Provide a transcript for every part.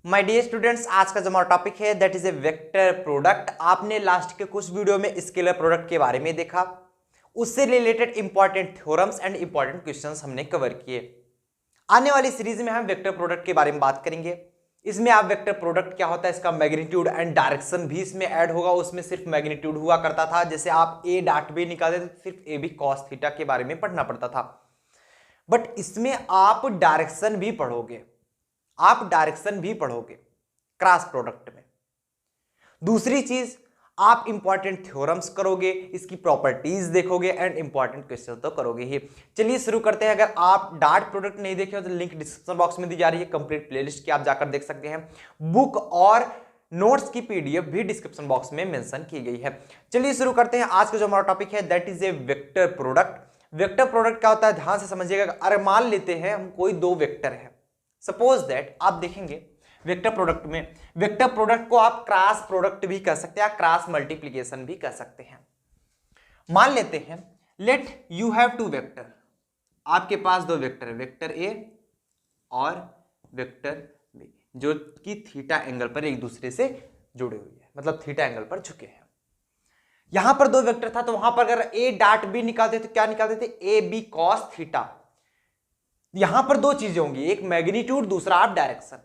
My dear students, आज का जो हमारा टॉपिक है that is A vector product. आपने लास्ट के कुछ वीडियो में स्केलर प्रोडक्ट के बारे में देखा, उससे related important theorems and important questions हमने कवर किए। आने वाली सीरीज में हम वेक्टर प्रोडक्ट के बारे में बात करेंगे। इसमें आप वेक्टर प्रोडक्ट क्या होता है, इसका मैग्नीट्यूड एंड डायरेक्शन भी इसमें ऐड होगा। उसमें सिर्फ मैग्नीट्यूड हुआ करता था, जैसे आप ए डॉट बी निकालते थे सिर्फ ए बी कॉस थीटा के बारे में पढ़ना पड़ता था, बट इसमें आप डायरेक्शन भी पढ़ोगे, क्रॉस प्रोडक्ट में। दूसरी चीज, आप इंपॉर्टेंट थ्योरम्स करोगे, इसकी प्रॉपर्टीज देखोगे एंड इंपॉर्टेंट क्वेश्चन तो करोगे ही। चलिए शुरू करते हैं। अगर आप डॉट प्रोडक्ट नहीं देखे हो तो लिंक डिस्क्रिप्शन बॉक्स में दी जा रही है, कंप्लीट प्लेलिस्ट की, आप जाकर देख सकते हैं। बुक और नोट्स की पीडीएफ भी डिस्क्रिप्शन बॉक्स में मेंशन की गई है। चलिए शुरू करते हैं। आज का जो हमारा टॉपिक है that is A vector product. Vector product क्या होता है, ध्यान से समझिएगा। अरे मान लेते हैं हम कोई दो वेक्टर है, सपोज दैट आप देखेंगे वेक्टर प्रोडक्ट में, वेक्टर प्रोडक्ट को आप क्रॉस प्रोडक्ट भी कर सकते हैं, क्रॉस मल्टीप्लिकेशन भी कर सकते हैं। मान लेते हैं let you have two vector, आपके पास दो वेक्टर है, वेक्टर ए और वेक्टर बी, जो कि थीटा एंगल पर एक दूसरे से जुड़े हुए हैं, मतलब थीटा एंगल पर झुके हैं। यहां पर दो वेक्टर था, तो वहां पर अगर ए डॉट बी निकालते तो क्या निकालते थे, ए बी कॉस थीटा। यहां पर दो चीजें होंगी, एक मैग्नीट्यूड, दूसरा आप डायरेक्शन।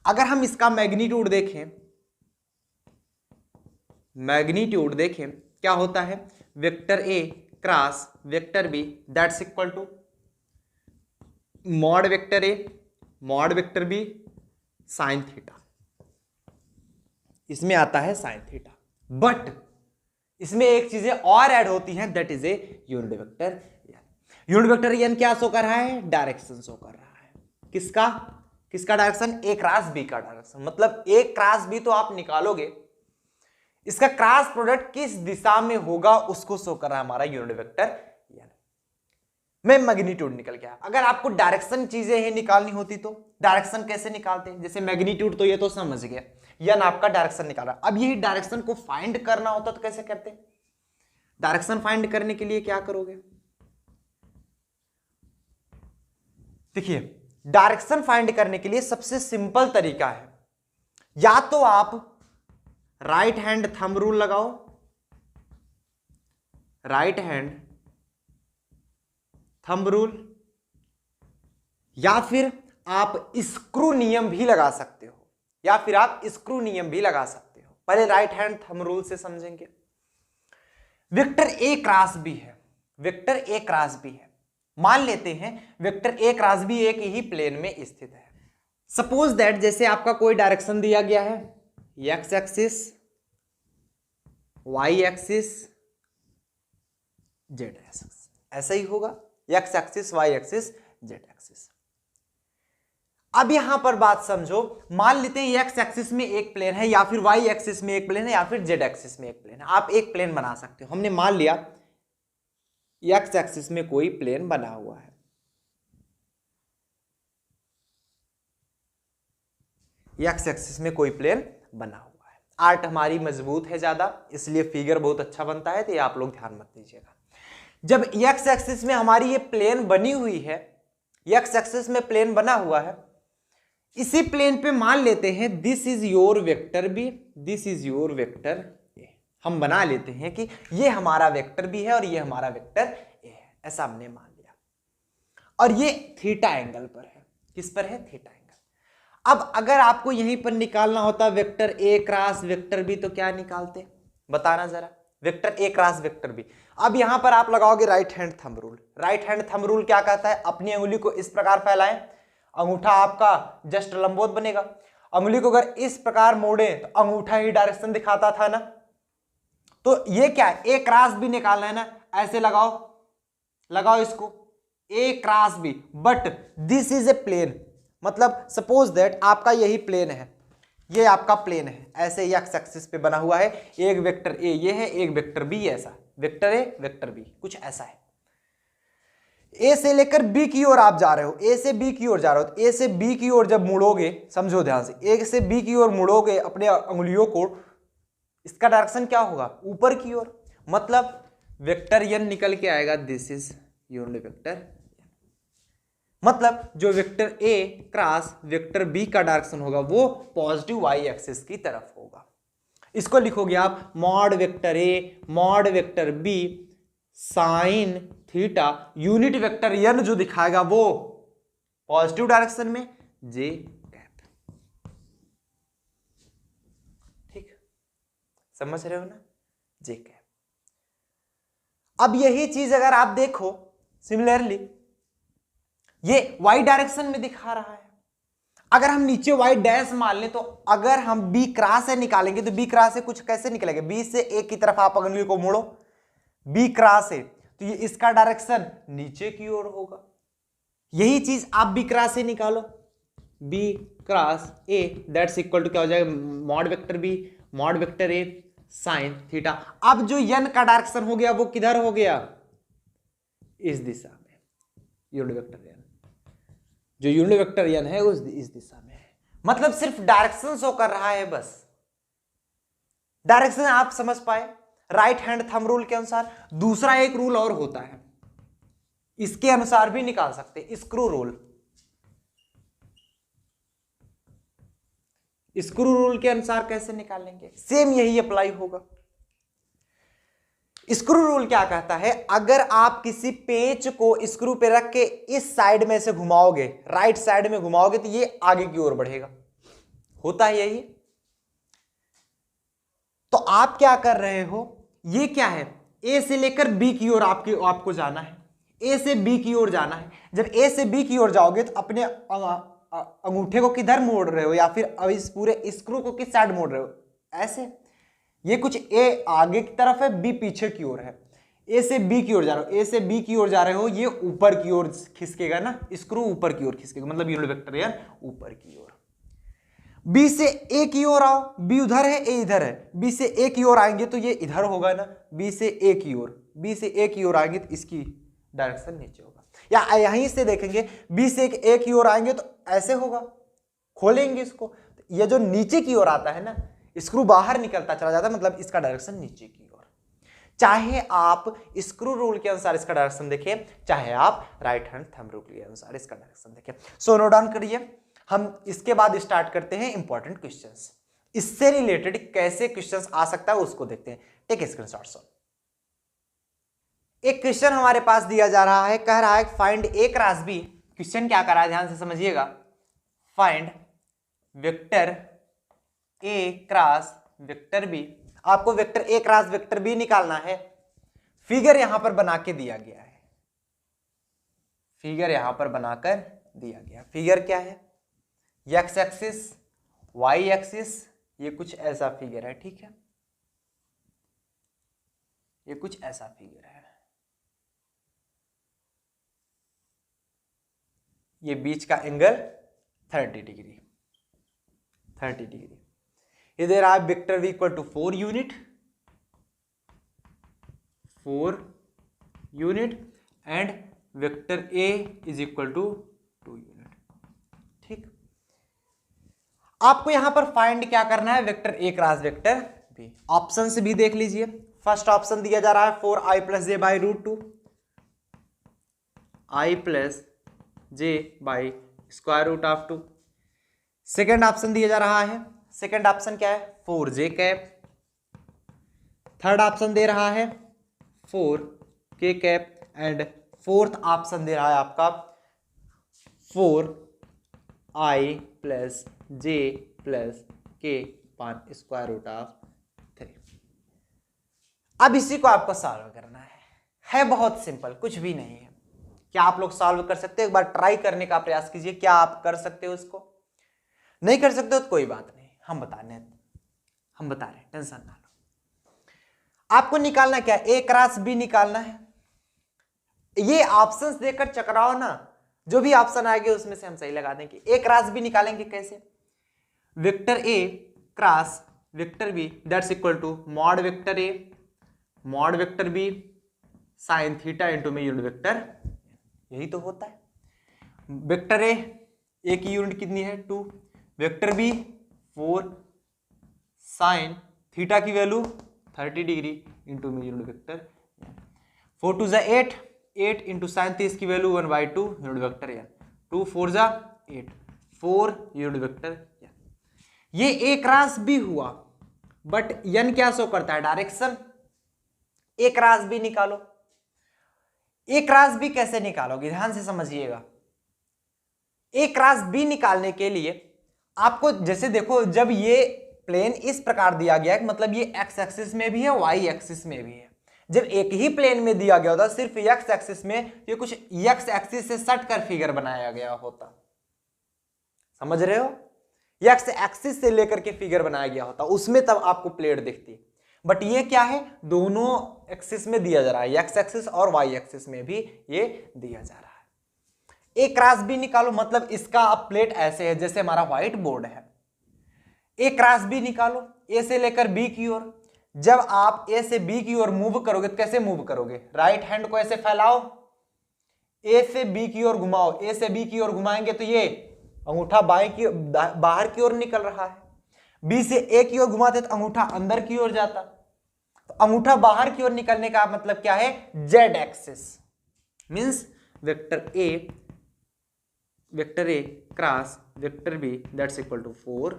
अगर हम इसका मैग्नीट्यूड देखें क्या होता है, vector A cross vector B that's equal to mod vector A mod vector B sine theta. इसमें आता है साइन थीटा, बट इसमें एक चीजें और ऐड होती हैं, that is a unit vector. Unit vector N क्या शो कर रहा है, डायरेक्शन शो कर रहा है। किसका डायरेक्शन, ए क्रॉस बी का डायरेक्शन। मतलब ए क्रॉस बी तो आप निकालोगे, इसका क्रॉस प्रोडक्ट किस दिशा में होगा उसको शो कर रहा है हमारा यूनिट वेक्टर एन। में मैग्नीट्यूड निकल गया। अगर आपको डायरेक्शन चीजें ही निकालनी होती तो डायरेक्शन कैसे निकालते हैं, जैसे मैग्नीट्यूड तो ये तो समझ गया, एन आपका डायरेक्शन निकाल रहा है। अब यही डायरेक्शन को फाइंड करना होता तो कैसे करते, डायरेक्शन फाइंड करने के लिए क्या करोगे, देखिए डायरेक्शन फाइंड करने के लिए सबसे सिंपल तरीका है, या तो आप राइट हैंड थंब रूल लगाओ, राइट हैंड थंब रूल, या फिर आप स्क्रू नियम भी लगा सकते हो, पहले राइट हैंड थंब रूल से समझेंगे। वेक्टर ए क्रॉस बी है, मान लेते हैं वेक्टर ए क्रॉस बी एक ही प्लेन में स्थित है। सपोज दैट जैसे आपका कोई डायरेक्शन दिया गया है, X axis, Y axis, Z axis, ऐसा ही होगा, X axis, Y axis, Z axis. अब यहां पर बात समझो, मान लेते हैं एक्स एक्सिस में एक प्लेन है, या फिर वाई एक्सिस में एक प्लेन है, या फिर जेड एक्सिस में एक प्लेन है। आप एक प्लेन बना सकते हो। हमने मान लिया एक्स एक्सिस में कोई प्लेन बना हुआ है, एक्स एक्सिस में कोई प्लेन बना हुआ है। आर्ट हमारी मजबूत है ज्यादा, इसलिए फिगर बहुत अच्छा बनता है, तो ये आप लोग ध्यान मत दीजिएगा। जब एक्स एक्सिस में हमारी ये प्लेन बनी हुई है, एक्स एक्सिस में प्लेन बना हुआ है, इसी प्लेन पे मान लेते हैं this is your vector B, this is your vector A. हम बना लेते हैं कि ये हमारा वेक्टर बी है और ये हमारा वेक्टर ए है, ऐसा हमने मान लिया। और ये थीटा एंगल पर है, किस पर है, थीटा एंगल। अब अगर आपको यहीं पर निकालना होता vector A cross vector B, तो क्या निकालते, बताना जरा, vector A cross vector B. अब यहां पर आप लगाओगे right hand thumb rule. Right hand thumb rule क्या कहता है, अपनी अंगुली को इस प्रकार फैलाएं, अंगूठा आपका जस्ट लंबवत बनेगा। अंगुली को अगर इस प्रकार मोड़े तो अंगूठा ही डायरेक्शन दिखाता था ना, तो ये क्या है, ए क्रॉस बी निकालना है ना, ऐसे लगाओ इसको, A cross B, but this is a plane. मतलब सपोज दैट आपका यही प्लेन है, ये आपका प्लेन है, ऐसे एक्स एक्सिस पे बना हुआ है, एक वेक्टर ए ये है, एक वेक्टर बी, ऐसा वेक्टर ए वेक्टर बी कुछ ऐसा है। ए से लेकर बी की ओर आप जा रहे हो, ए से बी की ओर जा रहे हो, तो ए से बी की ओर जब मुड़ोगे, समझो ध्यान से, ए से बी की ओर मुड़ोगे अपने अंगुलियों को, इसका डायरेक्शन क्या होगा, ऊपर की ओर। मतलब वेक्टर एन निकल के आएगा, दिस इज यूनिट वेक्टर। मतलब जो vector A cross vector B का डायरेक्शन होगा वो पॉजिटिव वाई एक्सिस की तरफ होगा। इसको लिखोगे आप mod vector A mod vector B sine theta, unit vector N जो दिखाएगा वो पॉजिटिव डायरेक्शन में जे कैप। ठीक, समझ रहे हो ना, जे कैप। अब यही चीज अगर आप देखो सिमिलरली ये y डायरेक्शन में दिखा रहा है, अगर हम नीचे y डैश मान लें तो अगर हम b क्रॉस से निकालेंगे तो b क्रॉस से कुछ कैसे निकलेगा, b से a की तरफ आप अंगुली को मोड़ो, b क्रॉस से तो ये इसका डायरेक्शन नीचे की ओर होगा। यही चीज आप b क्रॉस से निकालो, b cross a that's equal to क्या हो जाएगा, mod vector b mod vector a sine theta. अब जो n का डायरेक्शन हो गया वो किधर हो गया, इस दिशा में, यूनिट वेक्टर n, जो यूनिट वेक्टर n है उस इस दिशा में है। मतलब सिर्फ डायरेक्शन शो कर रहा है, बस डायरेक्शन आप समझ पाए राइट हैंड थंब रूल के अनुसार। दूसरा एक रूल और होता है, इसके अनुसार भी निकाल सकते हैं, स्क्रू रूल। स्क्रू रूल के अनुसार कैसे निकालेंगे, सेम यही अप्लाई होगा। स्क्रू रूल क्या कहता है, अगर आप किसी पेंच को स्क्रू पे रख के इस साइड में से घुमाओगे, राइट साइड में घुमाओगे तो ये आगे की ओर बढ़ेगा, होता है यही। तो आप क्या कर रहे हो, ये क्या है, ए से लेकर बी की ओर आपको जाना है, ए से बी की ओर जाना है। जब ए से बी की ओर जाओगे तो अपने अंगूठे को किधर मोड़ रहे हो, या फिर इस पूरे स्क्रू को किस साइड मोड़ रहे हो, ऐसे। ये कुछ ए आगे की तरफ है, बी पीछे की ओर है, ए से बी की ओर जा रहे हो, ए से बी की ओर जा रहे हो, ये ऊपर की ओर खिसकेगा ना, स्क्रू ऊपर की ओर खिसकेगा, मतलब यूनिट वेक्टर यार ऊपर की ओर। बी से ए की ओर आओ, बी उधर है, ए इधर है, बी से ए की ओर आएंगे तो ये इधर होगा ना, बी से ए की ओर, बी से ए की ओर आएंगे तो इसकी डायरेक्शन नीचे होगा। या यहीं से देखेंगे, बी से ए की ओर आएंगे तो ऐसे होगा, खोलेंगे इसको, ये जो नीचे की ओर आता है ना, स्क्रू बाहर निकलता चला जाता है, मतलब इसका डायरेक्शन नीचे की ओर। चाहे आप स्क्रू रूल के अनुसार इसका डायरेक्शन देखें, चाहे आप राइट हैंड थंब रूल के अनुसार इसका डायरेक्शन देखें। सो नोट डाउन करिए, हम इसके बाद स्टार्ट करते हैं इंपॉर्टेंट क्वेश्चंस। इससे रिलेटेड कैसे क्वेश्चंस आ सकता है उसको देखते हैं। Take screenshot. सो एक क्वेश्चन हमारे पास दिया जा रहा है, कह रहा है find A cross B. Question क्या कर रहा है, ध्यान से समझिएगा। Find vector A cross vector B. आपको vector A cross vector B निकालना है। फिगर यहां पर बना के दिया गया है, फिगर यहां पर बनाकर दिया गया। फिगर क्या है, एक्स एक्सिस वाई एक्सिस, ये कुछ ऐसा फिगर है, ठीक है, ये कुछ ऐसा फिगर है। ये बीच का एंगल 30 डिग्री, 30 डिग्री। ये दे रहा है vector v equal to 4 unit, 4 unit and vector a is equal to 2 unit. ठीक, आपको यहां पर फाइंड क्या करना है, vector a cross vector b। Option से भी देख लीजिए। फर्स्ट ऑप्शन दिया जा रहा है 4i plus J by root 2, i plus J by square root of 2। Second option दिया जा रहा है, सेकेंड ऑप्शन क्या है, 4j कैप। थर्ड ऑप्शन दे रहा है 4k cap and fourth option दे रहा है आपका 4i प्लस जे प्लस के पान स्क्वायर रूट ऑफ 3। अब इसी को आपको सॉल्व करना है बहुत सिंपल, कुछ भी नहीं है। क्या आप लोग सॉल्व कर सकते हो, एक बार ट्राई करने का प्रयास कीजिए, क्या आप कर सकते हो इसको? नहीं कर सकते हो तो कोई बात नहीं, हम बता रहे हैं, टेंशन ना लो। आपको निकालना क्या, ए क्रॉस बी निकालना है। ये ऑप्शंस देकर चकराओ ना, जो भी ऑप्शन आएंगे उसमें से हम सही लगा देंगे। ए क्रॉस बी निकालेंगे कैसे, vector A cross vector B that's equal to mod vector A mod vector B sine theta into में यूनिट वेक्टर, यही तो होता है। वेक्टर ए की यूनिट कितनी है 2, वेक्टर बी 4 साइन थीटा की वैल्यू 30 डिग्री इंटू में unit vector 4 to 8 into sine 30 की वैल्यू 1/2 यूनिट वेक्टर एन। 2 4 जा 8, 4 यूनिट वेक्टर। ये ए क्रॉस बी हुआ, बट n क्या शो करता है? डायरेक्शन। ए क्रॉस बी निकालो। ए क्रॉस बी कैसे निकालोगे? ध्यान से समझिएगा। ए क्रॉस बी निकालने के लिए आपको जैसे देखो, जब ये प्लेन इस प्रकार दिया गया है, मतलब ये एक्स एक्सिस में भी है, वाई एक्सिस में भी है। जब एक ही प्लेन में दिया गया होता, सिर्फ एक्स एक्सिस में, ये कुछ एक्स एक्सिस से सट कर फिगर बनाया गया होता। समझ रहे हो? एक्स एक्सिस से लेकर के फिगर बनाया गया होता, उसमें तब आपको प्लेट दिखती। बट ये क्या है? दोनों एक्सिस में दिया जा रहा है, एक्स एक्सिस और वाई एक्सिस में भी ये दिया जा रहा है। ए क्रॉस बी निकालो, मतलब इसका अब प्लेट ऐसे है जैसे हमारा व्हाइट बोर्ड है। ए क्रॉस बी निकालो, ए से लेकर बी की ओर। जब आप ए से बी की ओर मूव करोगे तो कैसे मूव करोगे? राइट हैंड को ऐसे फैलाओ, ए से बी की ओर घुमाओ। ए से बी की ओर घुमाएंगे तो ये अंगूठा बाहर की ओर निकल रहा है। बी से ए की ओर घुमाते तो अंगूठा अंदर की ओर जाता। तो अंगूठा बाहर की ओर निकलने का मतलब क्या है? Z axis. Means vector A cross vector B that's equal to 4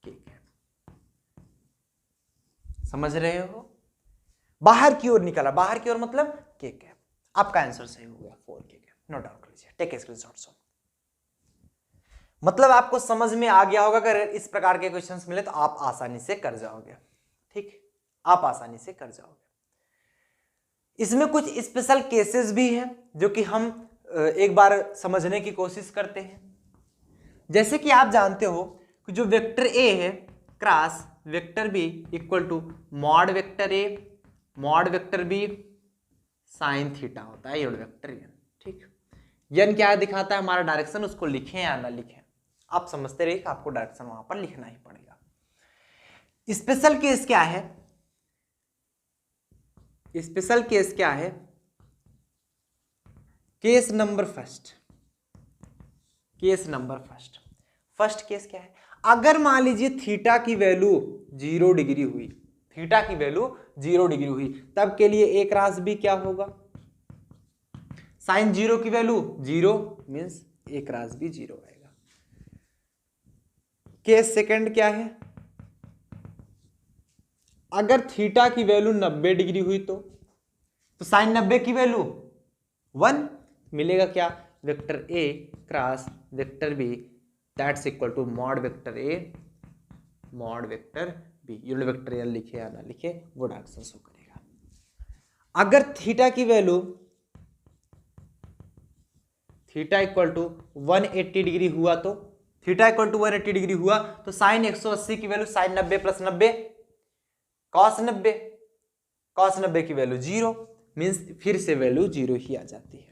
K cap. समझ रहे हो? बाहर की ओर निकला, बाहर की ओर मतलब के कैप। आपका आंसर सही हो गया, 4 के कैप। नोट डाउन कर लीजिए, टेक स्क्रीनशॉट। मतलब आपको समझ में आ गया होगा। अगर इस प्रकार के क्वेश्चंस मिले तो आप आसानी से कर जाओगे। ठीक, आप आसानी से कर जाओगे। इसमें कुछ स्पेशल केसेस भी हैं जो कि हम एक बार समझने की कोशिश करते हैं। जैसे कि आप जानते हो कि जो वेक्टर ए है cross vector B equal to mod vector A mod vector B sine theta होता है यूनिट वेक्टर एन। ठीक, एन क्या दिखाता है? हमारा डायरेक्शन। उसको लिखें या ना लिखें, आप समझते रहिए कि आपको डायरेक्शन वहां पर लिखना ही पड़ेगा। स्पेशल केस क्या है? स्पेशल केस क्या है? Case number first. Case number first. First case क्या है? अगर मान लीजिए थीटा की वैल्यू 0 डिग्री हुई, थीटा की वैल्यू 0 डिग्री हुई, तब के लिए ए क्रॉस बी क्या होगा? साइन 0 की वैल्यू 0 मींस ए क्रॉस बी 0 आएगा। केस सेकंड क्या है? अगर थीटा की वैल्यू 90 डिग्री हुई तो साइन 90 की वैल्यू 1 मिलेगा। क्या? Vector A cross vector B that's equal to mod vector A mod vector B. Unit vector N लिखे या ना लिखे वो डायरेक्शन शो करेगा। अगर थीटा की value theta equal to 180 degree हुआ तो थीटा इक्वल टू 180 डिग्री हुआ तो साइन 180 की value sine 90 plus 90 cos 90, cos 90 की वैल्यू 0 मींस फिर से वैल्यू 0 ही आ जाती है।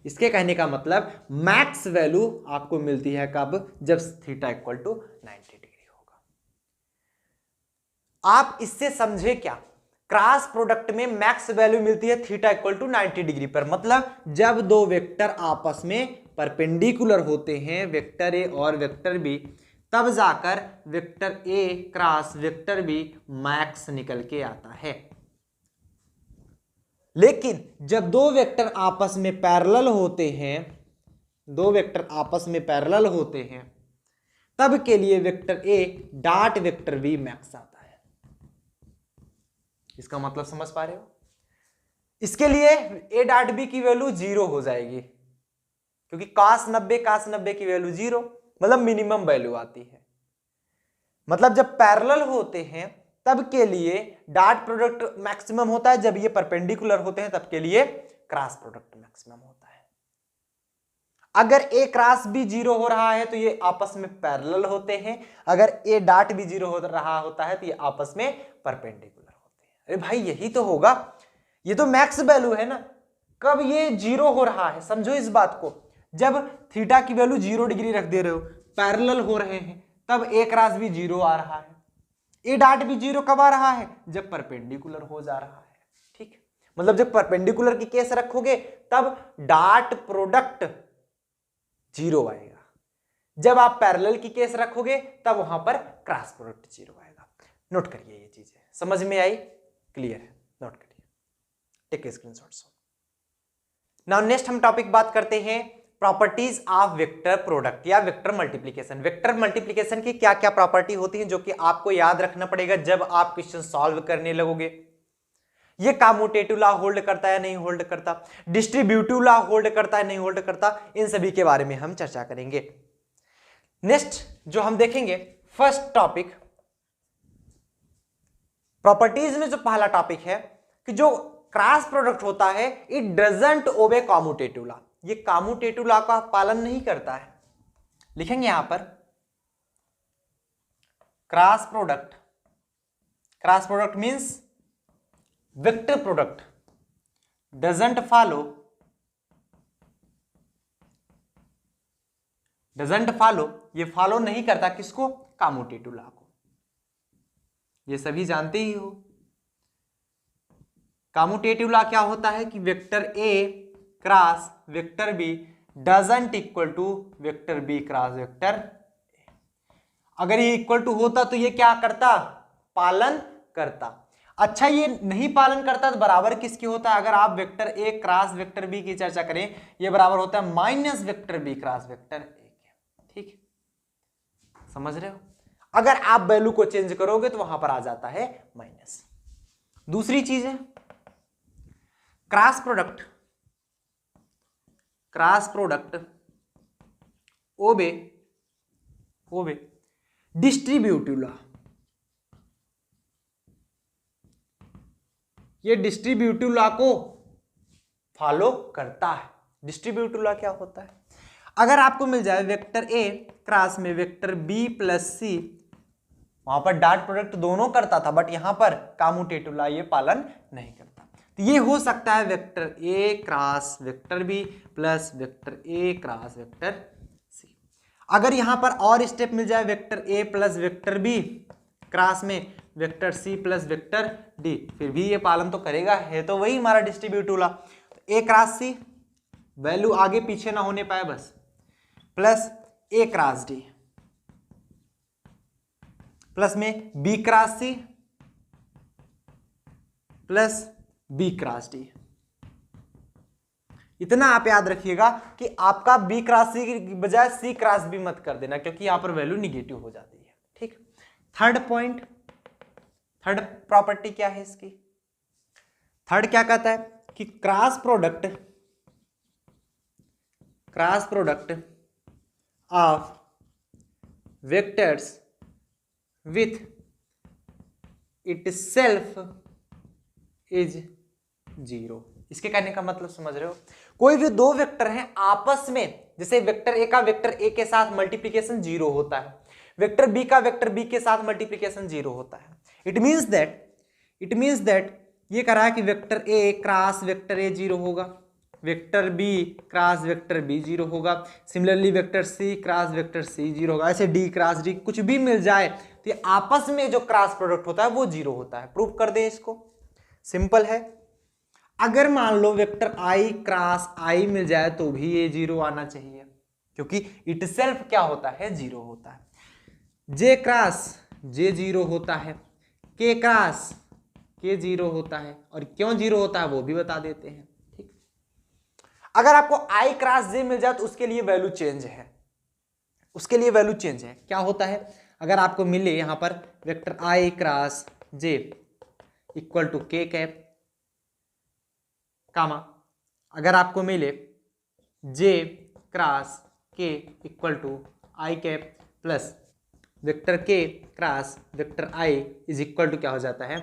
इसके कहने का मतलब मैक्स वैल्यू आपको मिलती है कब? जब थीटा इक्वल टू 90 डिग्री होगा। आप इससे समझे क्या? क्रॉस प्रोडक्ट में मैक्स वैल्यू मिलती है थीटा इक्वल टू 90 डिग्री पर। मतलब जब दो वेक्टर आपस में परपेंडिकुलर होते हैं, वेक्टर ए और वेक्टर बी, तब जाकर vector A cross vector B max निकल के आता है। लेकिन जब दो वेक्टर आपस में पैरेलल होते हैं, दो वेक्टर आपस में पैरेलल होते हैं, तब के लिए vector A dot vector B max आता है। इसका मतलब समझ पा रहे हो? इसके लिए ए डॉट बी की वैल्यू 0 हो जाएगी, क्योंकि cos 90 की वैल्यू 0, मतलब मिनिमम वैल्यू आती है। मतलब जब पैरेलल होते हैं तब के लिए डॉट प्रोडक्ट मैक्सिमम होता है, जब ये परपेंडिकुलर होते हैं तब के लिए क्रॉस प्रोडक्ट मैक्सिमम होता है। अगर ए क्रॉस भी 0 हो रहा है तो ये आपस में पैरेलल होते हैं, अगर ए डॉट भी 0 हो रहा होता है तो ये आपस में परपेंडिकुलर होते हैं। अरे भाई यही तो होगा, ये तो मैक्स वैल्यू है ना। कब ये 0 हो रहा है? समझो इस बात को, जब थीटा की वैल्यू 0 डिग्री रख दे रहे हो, पैरेलल हो रहे हैं, तब ए क्रॉस भी 0 आ रहा है। ए डॉट भी 0 कब आ रहा है? जब परपेंडिकुलर हो जा रहा है। ठीक, मतलब जब परपेंडिकुलर की केस रखोगे तब डॉट प्रोडक्ट 0 आएगा, जब आप पैरेलल की केस रखोगे तब वहां पर क्रॉस प्रोडक्ट 0 आएगा। नोट करिए, ये चीजें समझ में आई? क्लियर है? नोट करिए, टेक स्क्रीनशॉट। नाउ नेक्स्ट हम टॉपिक बात करते हैं प्रॉपर्टीज ऑफ वेक्टर प्रोडक्ट या वेक्टर मल्टीप्लिकेशन। वेक्टर मल्टीप्लिकेशन की क्या क्या प्रॉपर्टी होती है जो कि आपको याद रखना पड़ेगा जब आप क्वेश्चन सॉल्व करने लगोगे। ये कम्यूटेटिव लॉ होल्ड करता है नहीं होल्ड करता, डिस्ट्रीब्यूटिव लॉ होल्ड करता है नहीं होल्ड करता, इन सभी के बारे में हम चर्चा करेंगे। नेक्स्ट जो हम देखेंगे फर्स्ट टॉपिक, प्रॉपर्टीज में जो पहला टॉपिक है कि जो क्रॉस प्रोडक्ट होता है इट डजंट ओबे कम्यूटेटिव लॉ, ये कम्यूटेटिव लॉ का पालन नहीं करता है। लिखेंगे यहां पर cross product, cross product means vector product doesn't follow, ये फॉलो नहीं करता किसको, कम्यूटेटिव लॉ को। ये सभी जानते ही हो कम्यूटेटिव लॉ क्या होता है कि vector A cross vector B doesn't equal to vector B cross vector A. अगर ये इक्वल टू होता तो ये क्या करता, पालन करता। अच्छा ये नहीं पालन करता तो बराबर किसके होता है, अगर आप vector A cross vector B की चर्चा करें ये बराबर होता है minus vector B cross vector A के। ठीक समझ रहे हो, अगर आप वैल्यू को चेंज करोगे तो वहां पर आ जाता है माइनस। दूसरी चीज है क्रॉस प्रोडक्ट ओबे डिस्ट्रीब्यूटिव लॉ। ये डिस्ट्रीब्यूटिव लॉ को फॉलो करता है। डिस्ट्रीब्यूटिव लॉ क्या होता है, अगर आपको मिल जाए वेक्टर ए क्रॉस में वेक्टर बी प्लस सी, वहां पर डॉट प्रोडक्ट दोनों करता था बट यहां पर कम्यूटेटिव लॉ ये पालन नहीं करता। तो ये हो सकता है vector A cross vector B plus vector A cross vector C. अगर यहां पर और स्टेप मिल जाए vector A plus vector B cross में vector C plus vector D, फिर भी ये पालन तो करेगा, है तो वही हमारा distributive law. A cross C value आगे पीछे ना होने पाए बस, plus A cross D plus में B cross C plus B cross D. इतना आप याद रखिएगा कि आपका बी क्रॉस सी की बजाय सी क्रॉस बी मत कर देना क्योंकि यहां पर वैल्यू निगेटिव हो जाती है। ठीक, थर्ड पॉइंट, थर्ड प्रॉपर्टी क्या है इसकी, थर्ड क्या कहता है कि cross product of vectors with itself is zero. इसके कहने का मतलब समझ रहे हो, कोई भी दो वेक्टर हैं आपस में, जैसे वेक्टर ए का वेक्टर ए के साथ मल्टीप्लिकेशन जीरो होता है, वेक्टर बी का वेक्टर बी के साथ मल्टीप्लिकेशन जीरो होता है। इट मींस दैट ये कह रहा है कि vector A cross vector A zero होगा, vector B cross vector B zero होगा, similarly vector C cross vector C zero होगा, ऐसे डी क्रॉस डी कुछ भी मिल जाए तो ये आपस में जो क्रॉस प्रोडक्ट होता है वो जीरो होता है। प्रूफ कर दें इसको, सिंपल है। अगर मान लो वेक्टर आई क्रॉस आई मिल जाए तो भी ये जीरो आना चाहिए क्योंकि इटसेल्फ क्या होता है, जीरो होता है। जे क्रॉस जे जीरो होता है, के क्रॉस के जीरो होता है, और क्यों जीरो होता है वो भी बता देते हैं। ठीक, अगर आपको आई क्रॉस जे मिल जाए तो उसके लिए वैल्यू चेंज है, उसके लिए वैल्यू चेंज है। क्या होता है, अगर आपको मिले यहां पर vector I cross J equal to K cap comma, अगर आपको मिले J cross K equal to I cap plus vector K cross vector I is equal to क्या हो जाता है,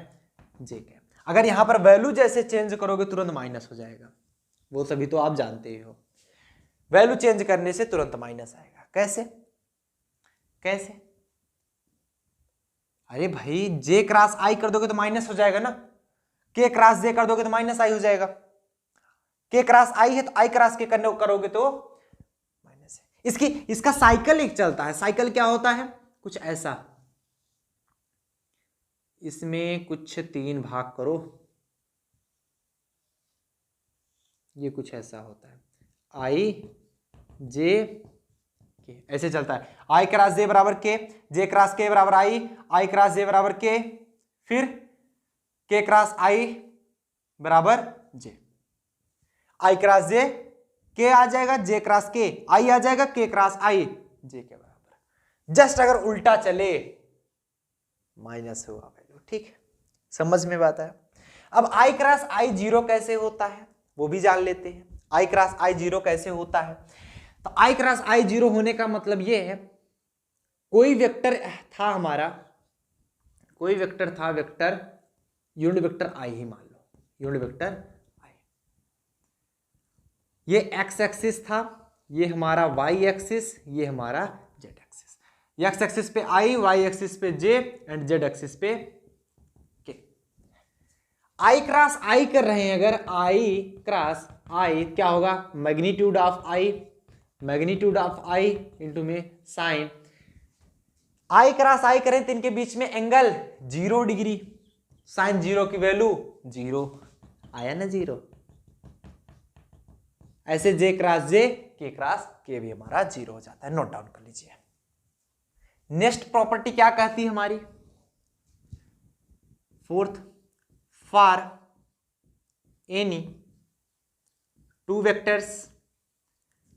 जे कैप। अगर यहां पर वैल्यू जैसे चेंज करोगे तुरंत माइनस हो जाएगा, वो सभी तो आप जानते ही हो, वैल्यू चेंज करने से तुरंत माइनस आएगा। कैसे कैसे, अरे भाई जे क्रॉस आई कर दोगे तो माइनस हो जाएगा ना, के क्रॉस जे कर दोगे तो माइनस आई हो जाएगा, के क्रॉस आई है तो आई क्रॉस के करने करोगे तो माइनस है। इसका साइकिल एक चलता है। साइकिल क्या होता है, कुछ ऐसा, इसमें कुछ 3 भाग करो, ये कुछ ऐसा होता है, आई जे के, ऐसे चलता है। आई क्रॉस जे बराबर के, जे क्रॉस के बराबर आई क्रॉस जे बराबर के, फिर के क्रॉस आई बराबर जे। आई क्रॉस जे के आ जाएगा, जे क्रॉस के आई आ जाएगा, के क्रॉस आई जे के बराबर। जस्ट अगर उल्टा चले माइनस होगा वैल्यू। ठीक है, समझ में बात है। अब आई क्रॉस आई जीरो कैसे होता है वो भी जान लेते हैं। आई क्रॉस आई जीरो कैसे होता है? तो आई क्रॉस आई जीरो होने का मतलब ये है, कोई वेक्टर था हमारा, कोई वेक्टर था, वेक्टर यूनिट वेक्टर आई ही मान लो, यूनिट वेक्टर आई। ये एक्स एक्सिस था, ये हमारा वाई एक्सिस, ये हमारा जेड एक्सिस। एक्स एक्सिस पे आई, वाई एक्सिस पे जे एंड जेड एक्सिस पे के। आई क्रॉस आई कर रहे हैं अगर, आई क्रॉस आई क्या होगा? Magnitude of I, magnitude of I into में साइन। आई क्रॉस आई करें तो इनके बीच में एंगल 0 डिग्री, साइन 0 की वैल्यू 0 आया ना 0। ऐसे जे क्रॉस जे, के क्रॉस के भी हमारा 0 हो जाता है। नोट डाउन कर लीजिए। नेक्स्ट प्रॉपर्टी क्या कहती है हमारी? Fourth, for any two vectors,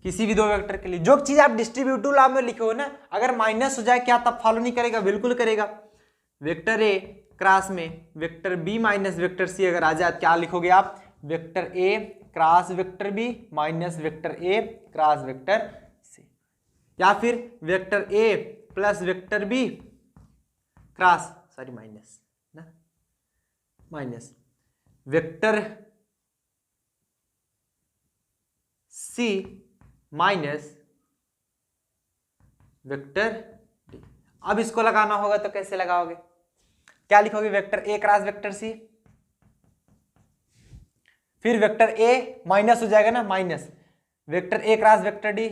किसी भी दो वेक्टर के लिए। जो चीज आप डिस्ट्रीब्यूटिव लॉ में लिखे हो ना, अगर माइनस हो जाए क्या तब फॉलो नहीं करेगा? बिल्कुल करेगा। वेक्टर ए क्रॉस में vector B minus vector C अगर आ जाए क्या लिखोगे आप? Vector A cross vector B minus vector A cross vector C, या फिर vector A plus vector B cross, sorry minus ना, minus vector C minus vector D. अब इसको लगाना होगा तो कैसे लगाओगे? क्या लिखोगे? Vector A cross vector C, फिर वेक्टर ए माइनस हो जाएगा ना, minus vector A cross vector D.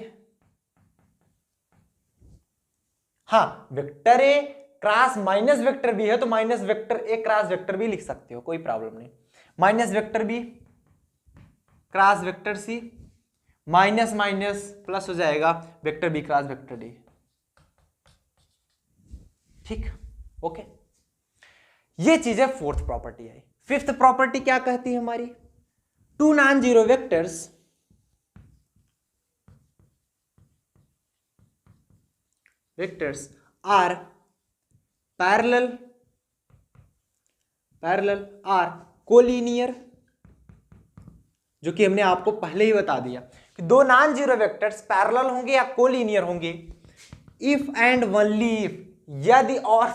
हाँ, vector A cross minus vector B है तो minus vector A cross vector B लिख सकते हो, कोई प्रॉब्लम नहीं। Minus vector B cross vector C, minus minus plus हो जाएगा vector B cross vector D. ठीक, ओके। ये चीज है फोर्थ प्रॉपर्टी आई। फिफ्थ प्रॉपर्टी क्या कहती है हमारी? Two non zero vectors vectors are parallel are collinear, जो कि हमने आपको पहले ही बता दिया कि दो नॉन जीरो वेक्टर्स पैरेलल होंगे या कोलिनियर होंगे इफ एंड ओनली इफ, यदि और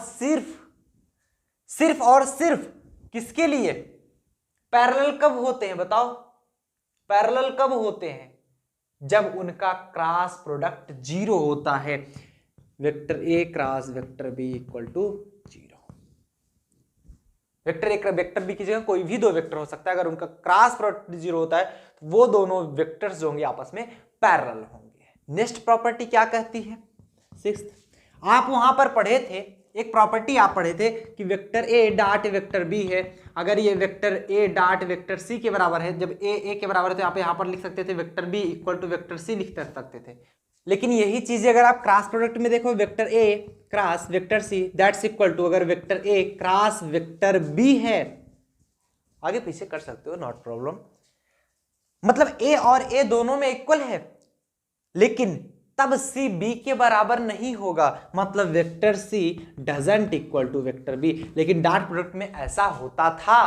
सिर्फ और सिर्फ किसके लिए? पैरेलल कब होते हैं बताओ? पैरेलल कब होते हैं? जब उनका क्रॉस प्रोडक्ट 0 होता है। Vector A cross vector B equal to 0। Vector A vector B की जगह कोई भी दो वेक्टर हो सकता है, अगर उनका क्रॉस प्रोडक्ट 0 होता है तो वो दोनों वेक्टर्स जो होंगे आपस में पैरेलल होंगे। नेक्स्ट प्रॉपर्टी क्या कहती है? सिक्स्थ, आप वहां पर पढ़े थे, एक प्रॉपर्टी आप पढ़े थे कि vector A dot vector B है, अगर ये vector A dot vector C के बराबर है, जब ए के बराबर है तो आप यहाँ पर लिख सकते थे vector B equal to vector C लिख सकते थे। लेकिन यही चीजें अगर आप क्रॉस प्रोडक्ट में देखो, vector A cross vector C that's equal to, अगर vector A cross vector B है, आगे पीछे कर सकते हो, नॉट प्रॉब्लम। मतलब ए और ए दोनों में इक्वल है, लेकिन तब सी बी के बराबर नहीं होगा, मतलब vector C doesn't equal to vector B. लेकिन डॉट प्रोडक्ट में ऐसा होता था,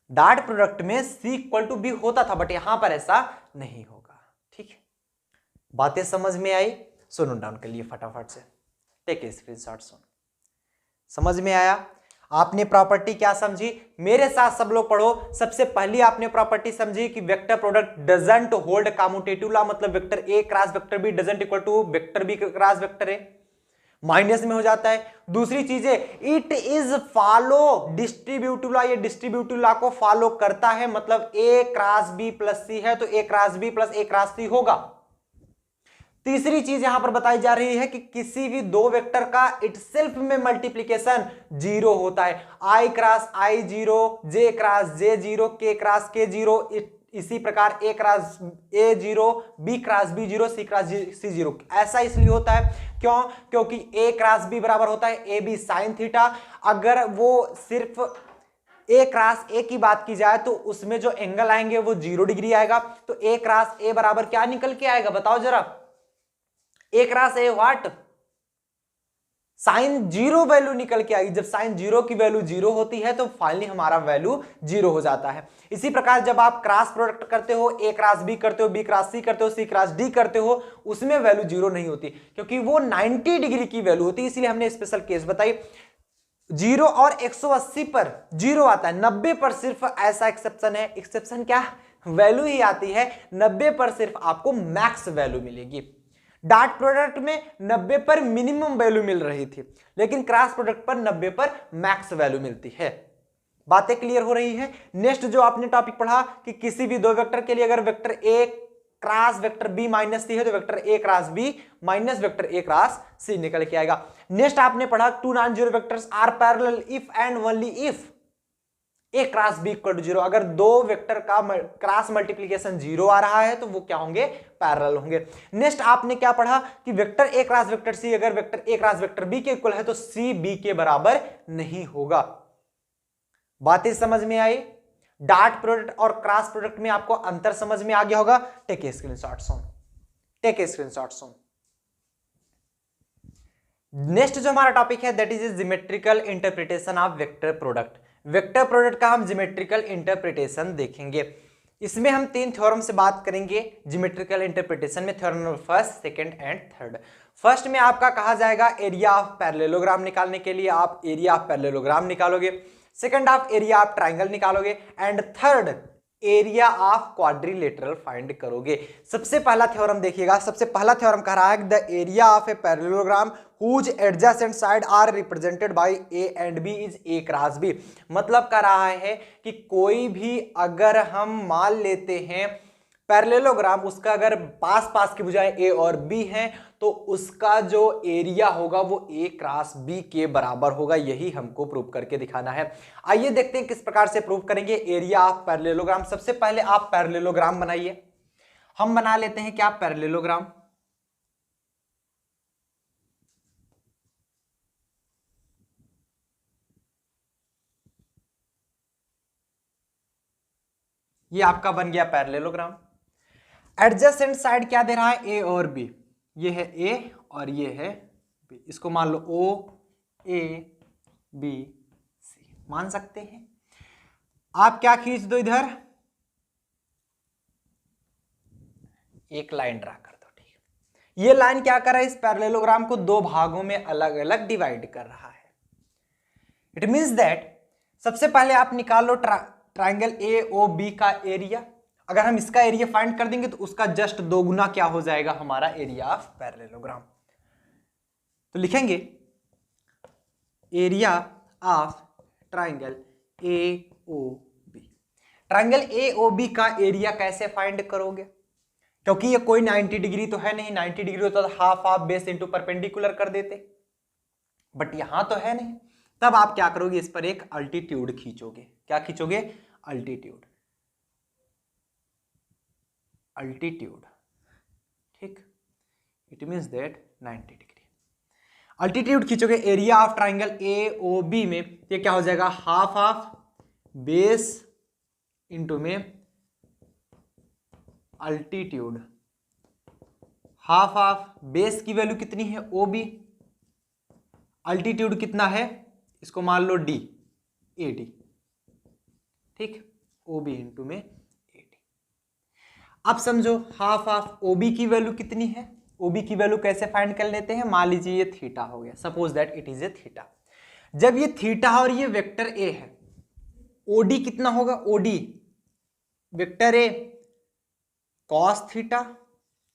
डॉट प्रोडक्ट में सी इक्वल टू बी होता था, बट यहां पर ऐसा नहीं होगा। ठीक है, बातें समझ में आई? सुनो डाउन कर लिए फटाफट से, टेक ए स्क्रीनशॉट। सुन, समझ में आया? आपने प्रॉपर्टी क्या समझी? मेरे साथ सब लोग पढ़ो। सबसे पहली आपने प्रॉपर्टी समझी कि vector product doesn't hold commutative law, मतलब vector A cross vector B doesn't equal to vector B cross vector A, minus में हो जाता है। दूसरी चीज है it is follow distributive law, ये डिस्ट्रीब्यूटिव लॉ को फॉलो करता है, मतलब A cross B plus C है तो A cross B plus A cross C होगा। तीसरी चीज यहां पर बताई जा रही है कि किसी भी दो वेक्टर का इटसेल्फ में मल्टीप्लिकेशन 0 होता है। आई क्रॉस आई 0, जे क्रॉस जे 0, के क्रॉस के 0, इसी प्रकार A cross A 0, B cross B 0, C cross C 0। ऐसा इसलिए होता है क्यों? क्योंकि ए क्रॉस बी बराबर होता है ए बी साइन थीटा। अगर वो सिर्फ ए क्रॉस ए की बात की जाए तो उसमें जो एंगल आएंगे वो 0 डिग्री आएगा। तो ए क्रॉस ए बराबर क्या निकल के आएगा बताओ जरा, A cross A what, sine 0 value निकल के आएगी। जब साइन 0 की वैल्यू 0 होती है तो फाइनली हमारा वैल्यू 0 हो जाता है। इसी प्रकार जब आप क्रॉस प्रोडक्ट करते हो, ए क्रॉस बी करते हो, बी क्रॉस सी करते हो, सी क्रॉस डी करते हो, उसमें वैल्यू 0 नहीं होती क्योंकि वो 90 डिग्री की वैल्यू होती है, इसलिए हमने स्पेशल केस बताई। 0 और 180 पर 0 आता है, 90 पर सिर्फ ऐसा एक्सेप्शन है, एक्सेप्शन क्या, वैल्यू ही आती है, 90 पर सिर्फ आपको मैक्स वैल्यू मिलेगी। डॉट प्रोडक्ट में 90 पर मिनिमम वैल्यू मिल रही थी, लेकिन क्रॉस प्रोडक्ट पर 90 पर मैक्स वैल्यू मिलती है। बातें क्लियर हो रही है। नेक्स्ट जो आपने टॉपिक पढ़ा कि किसी भी दो वेक्टर के लिए अगर vector A cross vector B minus C है तो vector A cross B minus vector A cross C निकल के आएगा। नेक्स्ट आपने पढ़ा 2 non zero vectors are parallel if and only if A cross B equal to 0। अगर दो vector का क्रॉस मल्टीप्लीकेशन 0 आ रहा है तो वो क्या होंगे, पैरेलल होंगे। नेक्स्ट आपने क्या पढ़ा कि vector A cross vector C अगर vector A cross vector B के इक्वल है तो सी बी के बराबर नहीं होगा। बातें समझ में आई। डॉट प्रोडक्ट और क्रॉस प्रोडक्ट में आपको अंतर समझ में आ गया होगा। Take a screenshot soon, take a screenshot soon. Next जो हमारा टॉपिक है that is geometrical interpretation of vector product. Vector product का हम ज्योमेट्रिकल इंटरप्रिटेशन देखेंगे। इसमें हम 3 थ्योरम से बात करेंगे ज्योमेट्रिकल इंटरप्रिटेशन में, theorem number first, second and third. First में आपका कहा जाएगा एरिया ऑफ पैरेललोग्राम निकालने के लिए आप एरिया ऑफ पैरेललोग्राम निकालोगे, सेकंड आप एरिया ऑफ ट्राइंगल निकालोगे and third area of quadrilateral find करोगे। सबसे पहला थ्योरम देखिएगा, सबसे पहला थ्योरम कह रहा है the area of a parallelogram whose adjacent side are represented by A and B is A cross B। मतलब कह रहा है कि कोई भी अगर हम मान लेते हैं पैरेललोग्राम, उसका अगर पास पास की भुजाएं A और B हैं तो उसका जो एरिया होगा वो A क्रॉस B के बराबर होगा। यही हमको प्रूव करके दिखाना है। आइए देखते हैं किस प्रकार से प्रूव करेंगे एरिया ऑफ पैरेललोग्राम। सबसे पहले आप पैरेललोग्राम बनाइए। हम बना लेते हैं क्या, पैरेललोग्राम। ये आपका बन गया पैरेललोग्राम। एडजेसेंट साइड क्या दे रहा है, ए और बी। ये है ए और ये है बी। इसको मान लो ओ ए बी सी मान सकते हैं। आप क्या खींच दो, इधर एक लाइन ड्रा कर दो। ठीक है, ये लाइन क्या कर रहा है, इस पैरेललोग्राम को 2 भागों में अलग अलग डिवाइड कर रहा है। इट मींस दैट सबसे पहले आप निकाल लो ट्राइंगल ए ओ बी का एरिया। अगर हम इसका एरिया फाइंड कर देंगे तो उसका जस्ट 2 गुना क्या हो जाएगा, हमारा एरिया ऑफ पैरेललोग्राम। तो लिखेंगे area of triangle A O B. Triangle A O B का एरिया कैसे फाइंड करोगे, क्योंकि ये कोई 90 डिग्री तो है नहीं। 90 डिग्री होता तो half of base into perpendicular कर देते, बट यहां तो है नहीं। तब आप क्या करोगे, इस पर एक अल्टीट्यूड खींचोगे। क्या खींचोगे, अल्टीट्यूड, अल्टीट्यूड। ठीक, it means that 90 degree altitude खींचोगे area of triangle A O B में। ये क्या हो जाएगा, हाफ ऑफ बेस इंटू में अल्टीट्यूड। हाफ ऑफ बेस की वैल्यू कितनी है, ओ बी। अल्टीट्यूड कितना है, इसको मान लो डी, ए डी। ठीक, ओ बी इंटू में ए डी। अब समझो हाफ ऑफ ओ बी की वैल्यू कितनी है। ओ बी की वैल्यू कैसे फाइंड कर लेते हैं, मान लीजिए ये थीटा हो गया, suppose that it is a theta. जब ये थीटा और ये वेक्टर ए है, ओडी कितना होगा, OD vector A cos theta,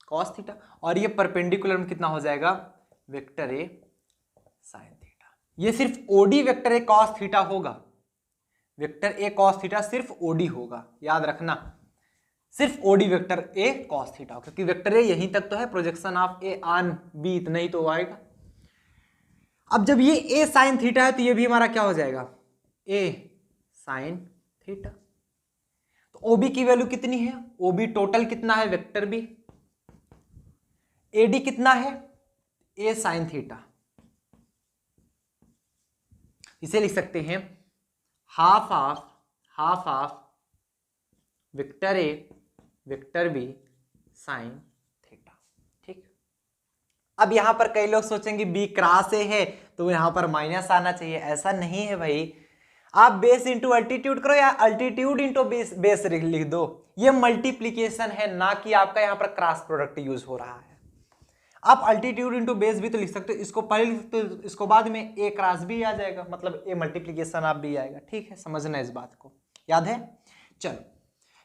cos theta, और ये परपेंडिकुलर में कितना हो जाएगा, वेक्टर ए साइन थीटा। ये सिर्फ OD vector A cos theta होगा, वेक्टर ए कॉस थीटा सिर्फ ओडी होगा, याद रखना, सिर्फ OD vector A cos theta, क्योंकि वेक्टर ए यहीं तक तो है, projection of A on B इतना ही तो आएगा। अब जब ये ए साइन थीटा है तो ये भी हमारा क्या हो जाएगा, ए साइन थीटा। तो ओबी की वैल्यू कितनी है, ओबी टोटल कितना है, वेक्टर बी। एडी कितना है, ए साइन थीटा। इसे लिख सकते हैं half of vector A vector B sine theta. ठीक, अब यहां पर कई लोग सोचेंगे बी क्रॉस ए है तो यहां पर माइनस आना चाहिए, ऐसा नहीं है भाई। आप बेस इंटू अल्टीट्यूड करो या अल्टीट्यूड इंटू बेस लिख दो, ये मल्टीप्लीकेशन है, ना कि आपका यहां पर क्रॉस प्रोडक्ट यूज हो रहा है। आप अल्टीट्यूड इंटू बेस भी तो लिख सकते हो, इसको पहले लिख सकते हो, इसको बाद में ए क्रॉस भी आ जाएगा, मतलब ए मल्टीप्लीकेशन आप भी आएगा। ठीक है, समझना इस बात को, याद है। चलो,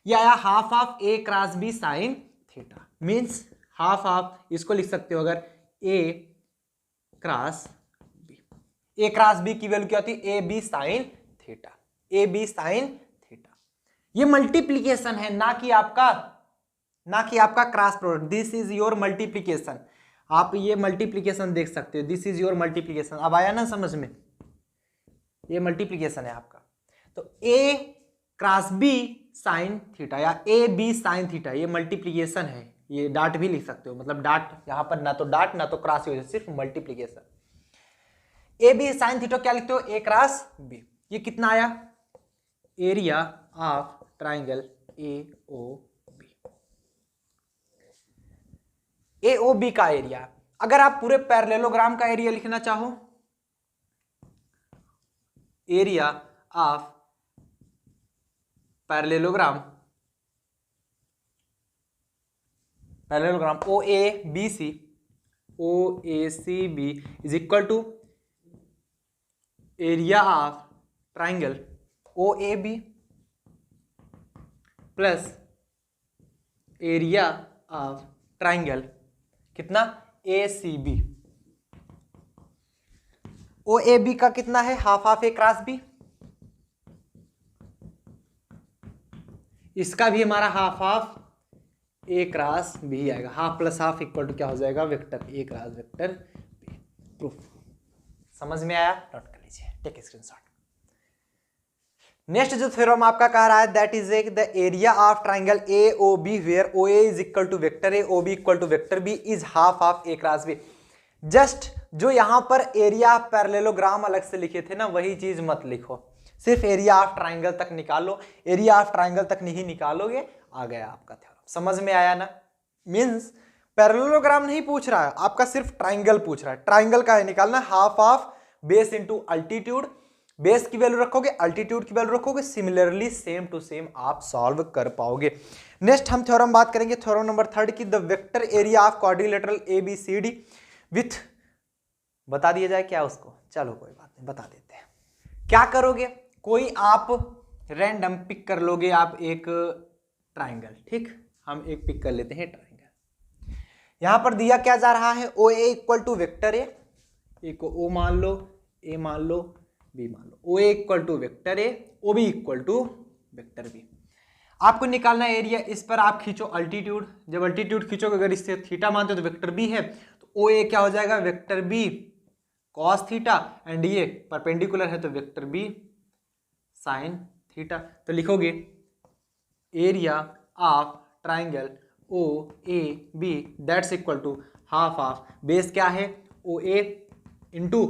ये आया half of A cross B sine theta, means half of, इसको लिख सकते हो अगर A cross B, A cross B की वैल्यू क्या होती है, A B sine theta, A B sine theta. ये मल्टीप्लीकेशन है, ना कि आपका cross product. This is your multiplication, आप ये मल्टीप्लीकेशन देख सकते हो, दिस इज योर मल्टीप्लीकेशन। अब आया ना समझ में, ये मल्टीप्लीकेशन है आपका। तो A cross B sine theta या ए बी साइन थीटा, ये मल्टीप्लीकेशन है। ये डाट भी लिख सकते हो, मतलब डाट यहां पर ना तो डाट ना तो क्रॉस, सिर्फ multiplication. A B sine theta क्या लिखते हो, ए क्रॉस बी। ये कितना आया, area of triangle A O B, A O B का एरिया। अगर आप पूरे पैरेललोग्राम का एरिया लिखना चाहो, area of parallelogram O A B C B is equal to area of triangle O A B plus area of triangle कितना, A C B. O A B का कितना है, half of A cross B, इसका भी हमारा half of A cross B आएगा। Half plus half equal to क्या हो जाएगा, vector A cross vector B. Proof समझ में आया, नोट कर लीजिए, टेक स्क्रीनशॉट। नेक्स्ट जो थ्योरम आपका कह रहा है, that is the area of triangle A O B where O A is equal to vector A, O B equal to vector B is half of A cross B. Just जो यहां पर area of parallelogram अलग से लिखे थे ना, वही चीज मत लिखो, सिर्फ एरिया ऑफ ट्राइंगल तक निकालो। एरिया ऑफ ट्राइंगल तक नहीं निकालोगे, आ गया आपका थ्योरम। समझ में आया ना, मींस पैरेललोग्राम नहीं पूछ रहा है आपका, सिर्फ ट्राइंगल पूछ रहा है। ट्राइंगल का है निकालना, half of base into altitude, base की वैल्यू रखोगे, अल्टीट्यूड की वैल्यू रखोगे, सिमिलरली सेम टू सेम आप सॉल्व कर पाओगे। नेक्स्ट हम थ्योरम बात करेंगे, थ्योरम नंबर 3 की, the vector area of quadrilateral A B C D with, बता दिया जाए क्या उसको, चलो कोई बात नहीं, बता देते हैं। क्या करोगे, कोई आप रैंडम पिक कर लोगे, आप एक ट्राइंगल, ठीक, हम एक पिक कर लेते हैं ट्राइंगल। यहां पर दिया क्या जा रहा है, O A equal to vector A को ओ मान लो, ए मान लो, बी मान लो। O A equal to vector A, O B equal to vector B. आपको निकालना एरिया, इस पर आप खींचो अल्टीट्यूड, जब अल्टीट्यूड खींचोगे, अगर इससे थीटा मानते हो तो वेक्टर बी है, तो ओ ए क्या हो जाएगा, vector B cos theta, and ये परपेंडिकुलर है तो वेक्टर बी साइन थीटा। तो लिखोगे area of triangle O A B that's equal to half of, base क्या है O A into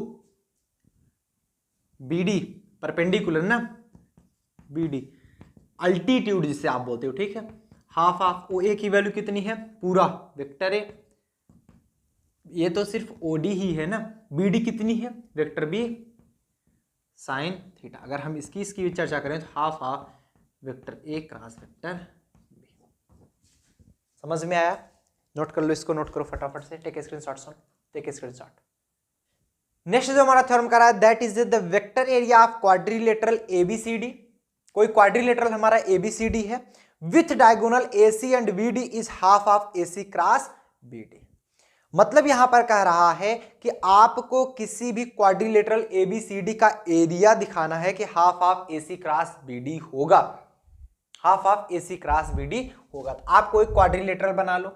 B D, perpendicular ना, बी डी अल्टीट्यूड जिसे आप बोलते हो, ठीक है। हाफ ऑफ ओ ए की वैल्यू कितनी है, पूरा वेक्टर ए, ये तो सिर्फ ओ डी ही है ना, बी डी कितनी है, वेक्टर बी साइन थीटा। अगर हम इसकी भी चर्चा करें तो half of vector A cross vector B. समझ में आया, नोट कर लो, इसको नोट करो फटाफट से, take screenshot, take screenshot. Next जो हमारा थ्योरम कर रहा है, that is the vector area of quadrilateral ABCD. कोई क्वाड्रिलेटरल हमारा एबीसीडी है, with diagonal AC and BD is half of AC cross BD. मतलब यहां पर कह रहा है कि आपको किसी भी क्वाड्रिलेटरल एबीसीडी का एरिया दिखाना है कि half of AC cross BD होगा, half of AC cross BD होगा। तो आप कोई क्वाड्रिलेटरल बना लो,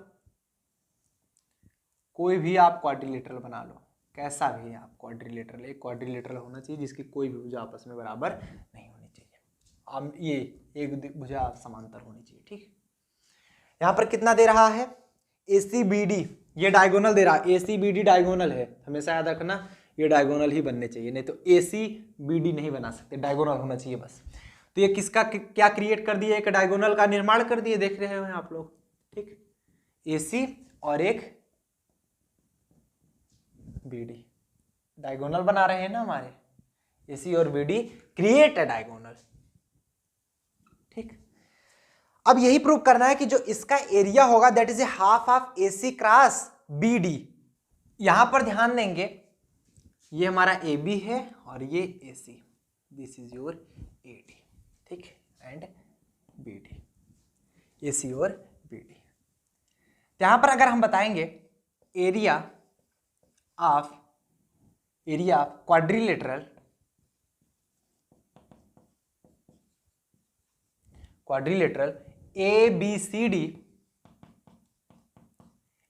कोई भी आप क्वाड्रिलेटरल बना लो, कैसा भी है आप क्वाड्रिलेटरल, एक क्वाड्रिलेटरल होना चाहिए जिसकी कोई भी भुजा आपस में बराबर नहीं होनी चाहिए, अब ये एक भुजा समांतर होनी चाहिए, ठीक। यहां पर कितना दे रहा है, एसी बीडी, ये डायगोनल दे रहा है, एसी बीडी डायगोनल है, हमेशा याद रखना ये डायगोनल ही बनने चाहिए, नहीं तो AC BD नहीं बना सकते, डायगोनल होना चाहिए बस। तो ये किसका क्या क्रिएट कर दिया, एक डायगोनल का निर्माण कर दिए, देख रहे हो आप लोग, ठीक, AC और एक BD डायगोनल बना रहे हैं ना हमारे, AC और BD क्रिएट अ डायगोनल, ठीक। अब यही प्रूव करना है कि जो इसका एरिया होगा that is A half of AC cross BD। यहां पर ध्यान देंगे, ये हमारा AB है और ये AC, this is your AD, ठीक, एंड BD, AC और BD। यहां पर अगर हम बताएंगे एरिया ऑफ क्वाड्रिलेटरल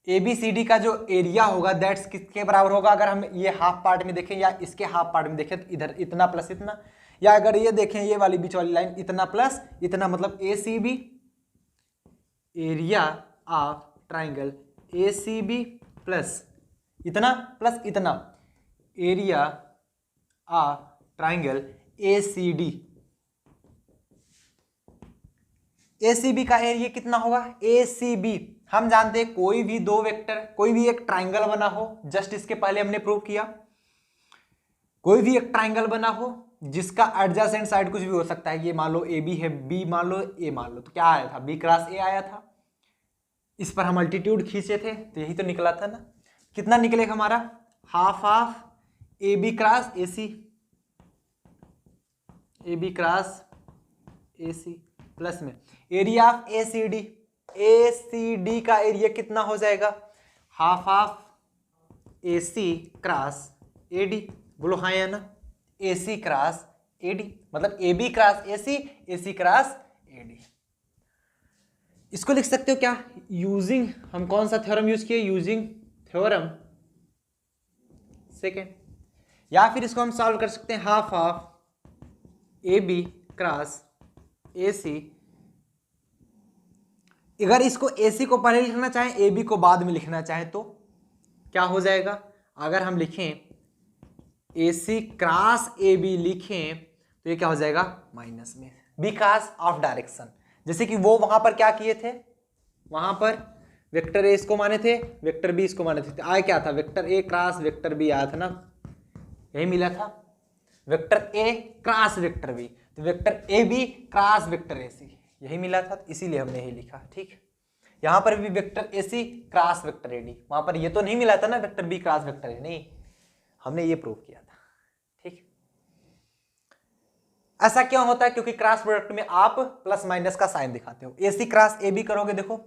ABCD का जो एरिया होगा दैट्स किसके बराबर होगा, अगर हम ये हाफ पार्ट में देखें या इसके हाफ पार्ट में देखें तो इधर इतना प्लस इतना, या अगर ये देखें ये वाली बीच वाली लाइन इतना प्लस इतना, मतलब ACB, area of triangle ACB plus इतना, एरिया ऑफ ट्राइंगल ACB का एरिया कितना होगा, ACB हम जानते हैं कोई भी दो वेक्टर, कोई भी एक ट्राइंगल बना हो, जस्ट इसके पहले हमने प्रूव किया, कोई भी एक ट्राइंगल बना हो जिसका एडजेसेंट साइड कुछ भी हो सकता है, ये मान लो AB है, B मान लो, A मान लो, तो क्या आया था, B क्रॉस A आया था, इस पर हम अल्टीट्यूड खींचे थे तो यही तो निकला था ना, कितना निकलेगा हमारा, half of AB cross AC plus में एरिया ऑफ ACD का एरिया कितना हो जाएगा, half of AC cross AD, बोलो हाँ या ना, AC क्रॉस AD, मतलब AB cross AC cross AD। इसको लिख सकते हो क्या, यूजिंग, हम कौन सा थ्योरम यूज किए, यूजिंग थ्योरम सेकेंड, या फिर इसको हम सॉल्व कर सकते हैं, half of AB cross AC। अगर इसको AC को पहले लिखना चाहें, AB को बाद में लिखना चाहें तो क्या हो जाएगा, अगर हम लिखें AC क्रॉस AB लिखें तो ये क्या हो जाएगा, माइनस में, बिकॉज ऑफ डायरेक्शन। जैसे कि वो वहां पर क्या किए थे, वहां पर वेक्टर A इसको माने थे, वेक्टर B इसको माने थे, आया क्या था, vector A cross vector B आया था ना, यही मिला था, vector A cross vector B, तो vector AB cross vector AC, यही मिला था, तो इसीलिए हमने यही लिखा, ठीक। यहां पर भी vector AC cross vector AD, वहां पर ये तो नहीं मिला था ना vector B cross vector A, नहीं, हमने ये प्रूव किया था, ठीक। ऐसा क्यों होता है, क्योंकि क्रॉस प्रोडक्ट में आप प्लस माइनस का साइन दिखाते हो, AC क्रॉस AB करोगे, देखो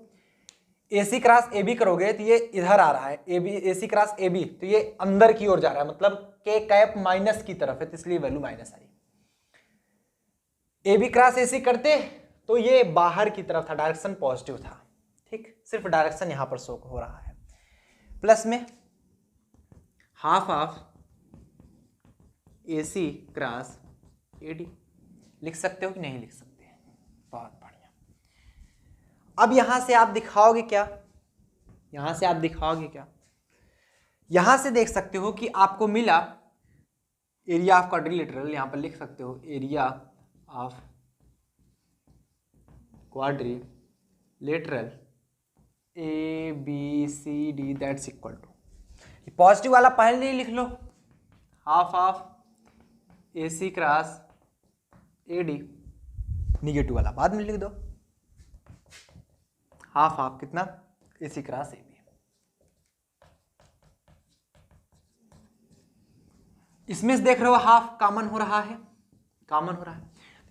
AC क्रॉस AB करोगे तो ये इधर आ रहा है, AC क्रॉस AB तो ये अंदर की ओर जा रहा है, मतलब K कैप माइनस की तरफ है, तो इसलिए वैल्यू माइनस आई। AB क्रॉस AC करते तो ये बाहर की तरफ था, डायरेक्शन पॉजिटिव था, ठीक, सिर्फ डायरेक्शन यहां पर शो हो रहा है। प्लस में half of AC cross AD लिख सकते हो कि नहीं लिख सकते, बहुत बढ़िया। अब यहां से आप दिखाओगे क्या, यहां से देख सकते हो कि आपको मिला एरिया ऑफ क्वाड्रिलेटरल, यहां पर लिख सकते हो area of quadrilateral ABCD that's equal to, positive वाला पहले ही लिख लो, half of AC cross AD, negative वाला बाद में लिख दो, हाफ ऑफ कितना, AC क्रॉस AB। इसमें से देख रहे हो हाफ कॉमन हो रहा है,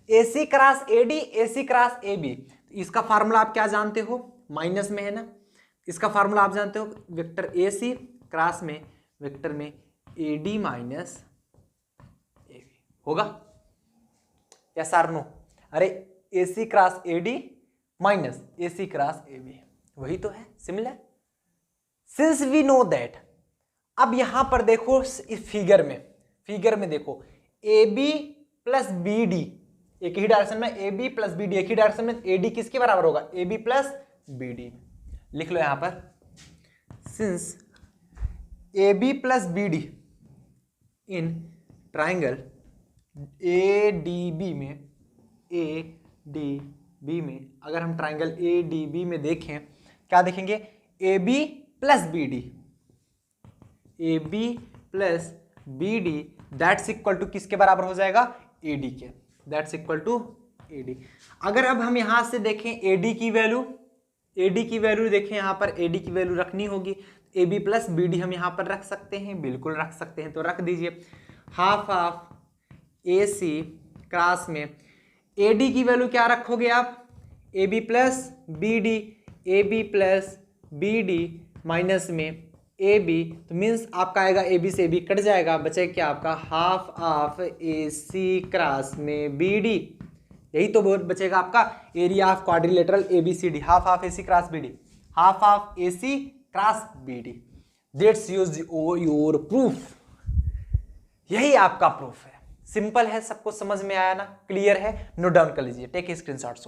AC cross AD AC cross AB, इसका फार्मूला आप क्या जानते हो, माइनस में है ना, इसका फार्मूला आप जानते हो, वेक्टर AC क्रॉस में वेक्टर में AD माइनस AB होगा, यस और नो, अरे AC cross AD minus AC cross AB, वही तो है, similar, since we know that. अब यहां पर देखो इस फिगर में देखो AB प्लस BD एक ही डायरेक्शन में, AB प्लस BD एक ही डायरेक्शन में, AD किसके बराबर होगा, AB प्लस BD, लिख लो यहां पर, since AB plus BD in triangle ADB में अगर हम ट्राइंगल ADB में देखें, क्या देखेंगे, AB plus BD that's equal to किसके बराबर हो जाएगा, AD के, दैट्स इक्वल टू AD। अगर अब हम यहां से देखें AD की वैल्यू देखें, यहां पर AD की वैल्यू रखनी होगी, AB प्लस BD हम यहां पर रख सकते हैं, बिल्कुल रख सकते हैं, तो रख दीजिए। हाफ ऑफ AC क्रॉस में AD की वैल्यू क्या रखोगे आप, AB प्लस BD माइनस में AB, तो मीन्स आपका आएगा AB से AB कट जाएगा, बचे क्या आपका हाफ ऑफ AC क्रॉस में BD, यही तो बचेगा आपका area of quadrilateral ABCD, half of AC cross BD, half of AC cross BD, that's your proof. यही आपका प्रूफ है, सिंपल है, सबको समझ में आया ना, क्लियर है, नोट डाउन कर लीजिए, टेक ए स्क्रीनशॉट।